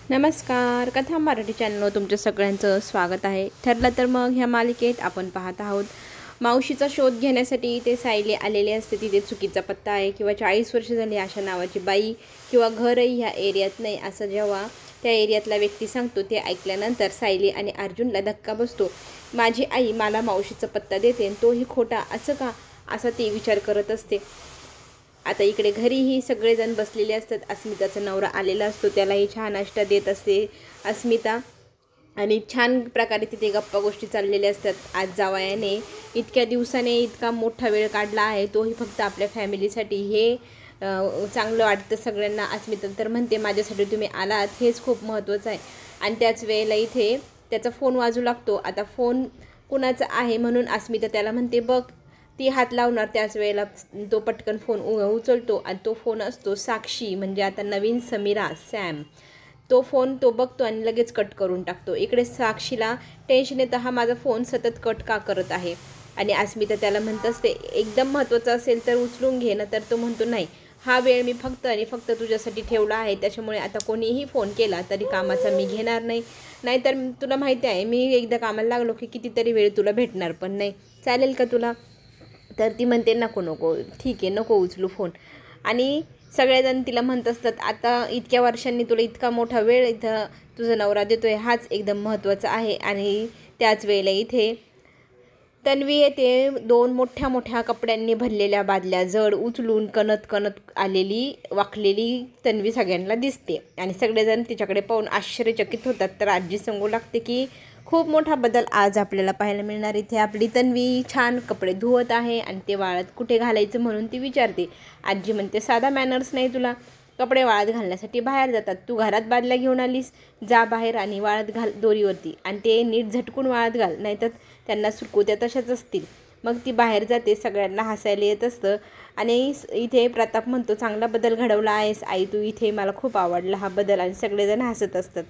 नमस्कार, कथा मराठी चॅनलवर तुमच्या सगळ्यांचं स्वागत आहे. ठरलं तर मग ह्या मालिकेत आपण पाहत आहोत मावशीचा शोध घेण्यासाठी ते सायली आलेले असते. तिथे चुकीचा पत्ता आहे किंवा 40 वर्ष झाली अशा नावाची बाई किंवा घरही ह्या एरियात नाही असं जेव्हा त्या एरियातला व्यक्ती सांगतो ते ऐकल्यानंतर सायली आणि अर्जुनला धक्का बसतो. माझी आई मला मावशीचा पत्ता देते आणि तोही खोटा असं का, असा ती विचार करत असते. आता इकडे घरीही सगळेजण बसलेले असतात. अस्मिताचा नवरा आलेला असतो, त्यालाही छान नाश्ता देत असते अस्मिता आणि छान प्रकारे तिथे गप्पा गोष्टी चाललेल्या असतात. आज जावयाने इतक्या दिवसाने इतका मोठा वेळ काढला आहे, तोही फक्त आपल्या फॅमिलीसाठी. हे चांगलं वाटतं सगळ्यांना. अस्मिता तर म्हणते माझ्यासाठी तुम्ही आलात हेच खूप महत्त्वाचं आहे. आणि त्याच वेळेला इथे त्याचा फोन वाजू लागतो. आता फोन कुणाचा आहे म्हणून अस्मिता त्याला म्हणते बघ. ती हात लावणार त्याच वेळेला तो पटकन फोन उचलतो आणि तो फोन असतो साक्षी, म्हणजे आता नवीन समीरा सॅम. तो फोन तो बघतो आणि लगेच कट करून टाकतो. इकडे साक्षीला टेन्शन येतं, हा माझा फोन सतत कट का करत आहे. आणि अस्मिता त्याला म्हणत असते एकदम महत्त्वाचं असेल तर उचलून घे ना. तर तो म्हणतो नाही, हा वेळ मी फक्त आणि फक्त तुझ्यासाठी ठेवला आहे, त्याच्यामुळे आता कोणीही फोन केला तरी कामाचा मी घेणार नाही. नाहीतर तुला माहिती आहे मी एकदा कामाला लागलो की कितीतरी वेळ तुला भेटणार पण नाही. चालेल का तुला? तर ती म्हणते नको नको, ठीक आहे, नको उचलू फोन. आणि सगळेजण तिला म्हणत असतात आता इतक्या वर्षांनी तुला इतका मोठा वेळ इथं तुझा नवरा देतो आहे, हाच एकदम महत्त्वाचा आहे. आणि त्याच वेळेला इथे तन्वी येते. 2 मोठ्या मोठ्या कपड्यांनी भरलेल्या बादल्या जड उचलून कणत कणत आलेली वाकलेली तन्वी सगळ्यांना दिसते आणि सगळेजण तिच्याकडे पाहून आश्चर्यचकित होतात. तर आजी सांगू लागते की खूप मोठा बदल आज आपल्याला पाहायला मिळणार. इथे आपली तन्वी छान कपडे धुवत आहे आणि ते वाळत कुठे घालायचं म्हणून ती विचारते. आजी म्हणते साधा मॅनर्स नाही तुला, कपडे वाळत घालण्यासाठी बाहेर जातात, तू घरात बादल्या घेऊन आलीस, जा बाहेर आणि वाळत घाल दोरीवरती आणि ते नीट झटकून वाळत घाल, नाहीतर त्यांना सुकू त्या तशाच असतील. मग ती बाहेर जाते. सगळ्यांना हसायला येत असतं आणि इथे प्रताप म्हणतो चांगला बदल घडवला आहेस आई तू इथे, मला खूप आवडला हा बदल. आणि सगळेजण हसत असतात.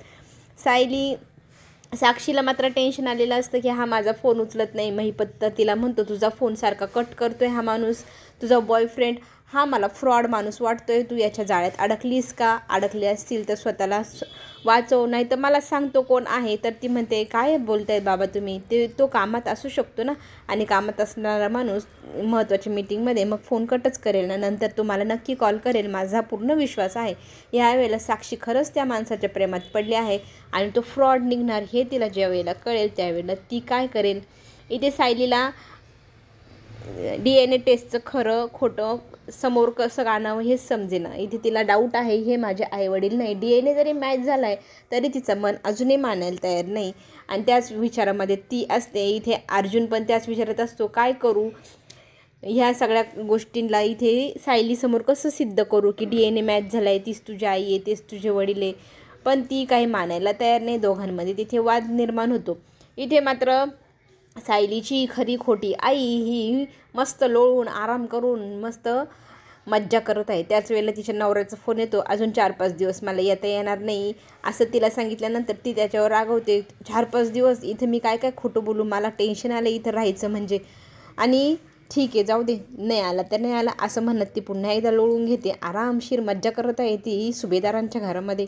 साक्षीला मात्र टेन्शन आलेलं असतं की हा माझा फोन उचलत नाही. महिपत तिला म्हणतो तुझा फोन सारखा कट करतोय हा माणूस, तुझा बॉयफ्रेंड. हा मला फ्रॉड माणूस वाटतोय. तू याच्या जाळ्यात अडकलीस का? अडकले असतील तर स्वतःला वाचव, नाही तर मला सांगतो कोण आहे. तर ती म्हणते काय बोलताय बाबा तुम्ही, तो कामात असू शकतो ना, आणि कामात असणारा माणूस महत्त्वाच्या मीटिंगमध्ये मग फोन कटच करेल ना, नंतर तुम्हाला नक्की कॉल करेल, माझा पूर्ण विश्वास आहे. यावेळेला साक्षी खरंच त्या माणसाच्या प्रेमात पडली आहे आणि तो फ्रॉड निघणार हे तिला ज्या वेळेला कळेल त्यावेळेला ती काय करेल. इथे सायलीला DNA टेस्टचं खरं खोटं समोर कसं आणावं हेच समजेना. इथे तिला डाऊट आहे हे माझे आईवडील नाही. DNA जरी मॅच झाला आहे तरी तिचं मन अजूनही मानायला तयार नाही आणि त्याच विचारामध्ये ती असते. इथे अर्जुन पण त्याच विचारात असतो काय करू ह्या सगळ्या गोष्टींना. इथे सायलीसमोर कसं सिद्ध करू की DNA मॅच झाला आहे, तीच तुझी आई आहे, तेच तुझे वडील आहे, पण ती काही मानायला तयार नाही. दोघांमध्ये तिथे वाद निर्माण होतो. इथे मात्र सायलीची खरी खोटी आई ही मस्त लोळून आराम करून मस्त मज्जा करत आहे. त्याच वेळेला तिच्या नवऱ्याचा फोन येतो, अजून 4-5 दिवस मला येता येणार नाही असं तिला सांगितल्यानंतर ती त्याच्यावर रागवते. 4-5 दिवस इथं मी काय काय खोटं बोलू, मला टेन्शन आलं इथं राहायचं म्हणजे. आणि ठीक आहे जाऊ दे, नाही आला तर नाही आला असं म्हणत ती पुन्हा एकदा लोळून घेते. आरामशीर मज्जा करत आहे ती सुभेदारांच्या घरामध्ये.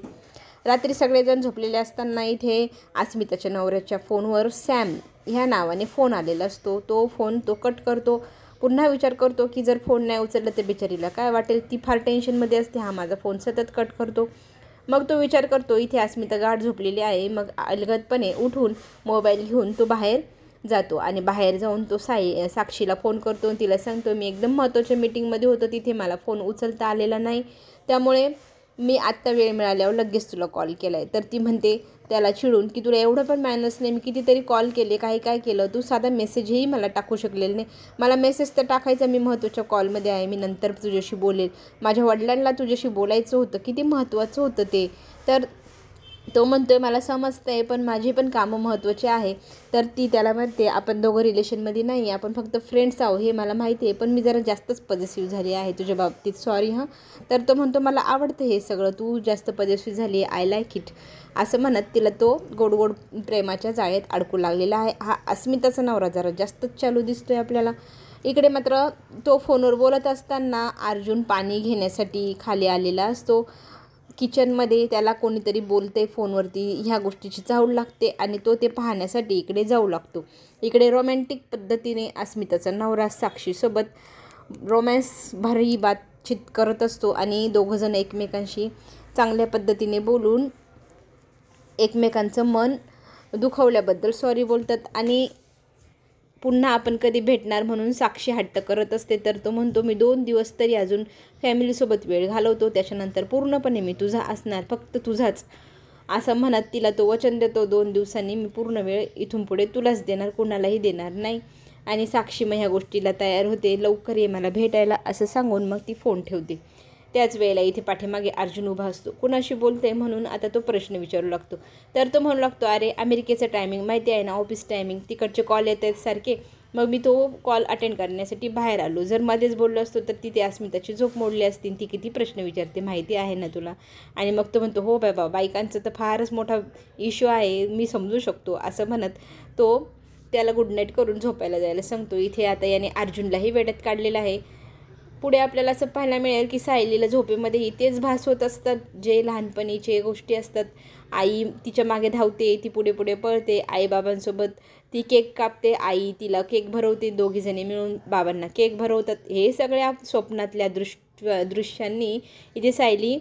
रात्री सगळेजण झोपलेले असताना इथे अस्मिताच्या नवऱ्याच्या फोनवर सॅम ह्या नावाने फोन आलेला असतो. तो फोन तो कट करतो. पुन्हा विचार करतो की जर फोन नाही उचलला तर बिचारीला काय वाटेल. ती फार टेन्शनमध्ये असते, हा माझा फोन सतत कट करतो. मग तो विचार करतो इथे अस्मिता गाढ झोपलेली आहे. मग अलगदपणे उठून मोबाईल घेऊन तो बाहेर जातो आणि बाहेर जाऊन तो साक्षीला फोन करतो. तिला सांगतो मी एकदम महत्त्वाच्या मीटिंगमध्ये होतो, तिथे मला फोन उचलता आलेला नाही, त्यामुळे मी आत्ता वेळ मिळाल्यावर लगेच तुला कॉल केला आहे. तर ती म्हणते त्याला चिडून की तुला एवढं पण मॅनर्स नाही, मी कितीतरी कॉल केले, काय केलं, तू साधा मेसेजही मला टाकू शकलेलं नाही. मला मेसेज तर टाकायचा, मी महत्त्वाच्या कॉलमध्ये आहे, मी नंतर तुझ्याशी बोलेल, माझ्या वडिलांना तुझ्याशी बोलायचं होतं, किती महत्त्वाचं होतं ते. तर तो म्हणतोय मला समजतंय पण माझी पण कामं महत्त्वाची आहे. तर ती त्याला म्हणते आपण दोघं रिलेशनमध्ये नाही, आपण फक्त फ्रेंड्स आहो हे मला माहिती आहे, पण मी जरा जास्तच पॉझिटिव्ह झाली आहे तुझ्या बाबतीत, सॉरी हां. तर तो म्हणतो मला आवडतं हे सगळं, तू जास्त पॉझिटिव्ह झाली आहे, आय लाईक इट असं म्हणत तिला तो गोड गोड प्रेमाच्या जाळ्यात अडकू लागलेला आहे. हा अस्मिताचा नवरा जरा जास्तच चालू दिसतोय आपल्याला. इकडे मात्र तो फोनवर बोलत असताना अर्जुन पाणी घेण्यासाठी खाली आलेला असतो. किचनमध्ये त्याला कोणीतरी बोलते फोनवरती, ह्या गोष्टीची चाहूल लागते आणि तो ते पाहण्यासाठी इकडे जाऊ लागतो. इकडे रोमॅन्टिक पद्धतीने अस्मिताचा नवरा साक्षीसोबत रोमॅन्स भरी बातचीत करत असतो आणि दोघंजण एकमेकांशी चांगल्या पद्धतीने बोलून एकमेकांचं मन दुखवल्याबद्दल सॉरी बोलतात आणि पुन्हा आपण कधी भेटणार म्हणून साक्षी हट्ट करत असते. तर तो म्हणतो मी 2 दिवस तरी अजून फॅमिलीसोबत वेळ घालवतो, त्याच्यानंतर पूर्णपणे मी तुझा असणार, फक्त तुझाच, असं म्हणत तिला तो वचन देतो 2 दिवसांनी मी पूर्ण वेळ इथून पुढे तुलाच देणार, कुणालाही देणार नाही. आणि साक्षी मग ह्या गोष्टीला तयार होते, लवकर ये मला भेटायला असं सांगून मग ती फोन ठेवते. त्याच वेळेला इथे पाठीमागे अर्जुन उभा असतो. कुणाशी बोलते म्हणून आता तो प्रश्न विचारू लागतो. तर तो म्हणू लागतो अरे अमेरिकेचं टायमिंग माहिती आहे ना, ऑफिस टायमिंग, तिकडचे कॉल येत आहेत सारखे, मग मी तो कॉल अटेंड करण्यासाठी बाहेर आलो. जर मध्येच बोललो असतो तर तिथे अस्मिताची झोप मोडली असती, ती किती प्रश्न विचारते माहिती आहे ना तुला. आणि मग तो म्हणतो हो बाबा, बायकांचं तर फारच मोठा इश्यू आहे, मी समजू शकतो, असं म्हणत तो त्याला गुड नाईट करून झोपायला जायला सांगतो. इथे आता याने अर्जुनलाही वेड्यात काढलेलं आहे. पुढे आपल्याला असं पाहायला मिळेल की सायलीला झोपेमध्येही तेच भास होत असतात जे लहानपणीचे गोष्टी असतात. आई तिच्या मागे धावते, ती पुढे पुढे पळते, आईबाबांसोबत ती केक कापते, आई तिला केक भरवते, दोघीजणी मिळून बाबांना केक भरवतात. हे सगळ्या स्वप्नातल्या दृश्यांनी इथे सायली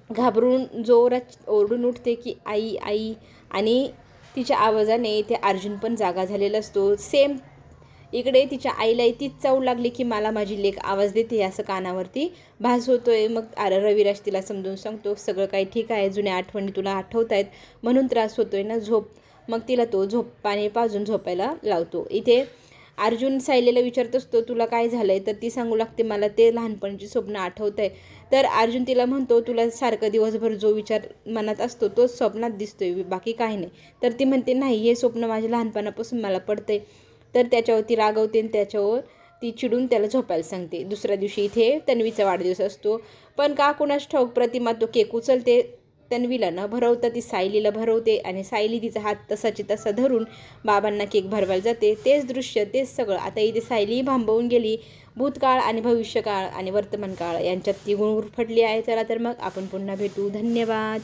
घाबरून जोरात ओरडून उठते की आई आई, आणि तिच्या आवाजाने इथे अर्जुन पण जागा झालेला असतो. सेम इकडे तिच्या आईलाही तीच चावू लागली की मला माझी लेक आवाज देते असं कानावरती भास होतोय. मग रविराज तिला समजून सांगतो सगळं काही ठीक आहे, जुन्या आठवणी तुला आठवत आहेत म्हणून त्रास होतोय ना, झोप. मग तिला तो पाणी पाजून झोपायला लावतो. इथे अर्जुन सायलीला विचारत असतो तुला काय झालं आहे, तर ती सांगू लागते मला ते लहानपणीची स्वप्न आठवत आहे. तर अर्जुन तिला म्हणतो तुला सारखं दिवसभर जो विचार मनात असतो तोच स्वप्नात दिसतोय, बाकी काही नाही. तर ती म्हणते नाही, हे स्वप्न माझ्या लहानपणापासून मला पडतंय. तर त्याच्यावरती रागवते आणि त्याच्यावर ती चिडून त्याला झोपायला सांगते. दुसऱ्या दिवशी इथे तन्वीचा वाढदिवस असतो, पण का कुणास ठाऊक प्रतिमा तो केक उचलते, तन्वीला न भरवता ती सायलीला भरवते आणि सायली तिचा हात तसाची तसा धरून बाबांना केक भरवायला जाते. तेच दृश्य, तेच सगळं. आता इथे सायली भांबवून गेली. भूतकाळ आणि भविष्यकाळ आणि वर्तमान काळ यांच्यात ती गुरफटली आहे. चला तर मग आपण पुन्हा भेटू. धन्यवाद.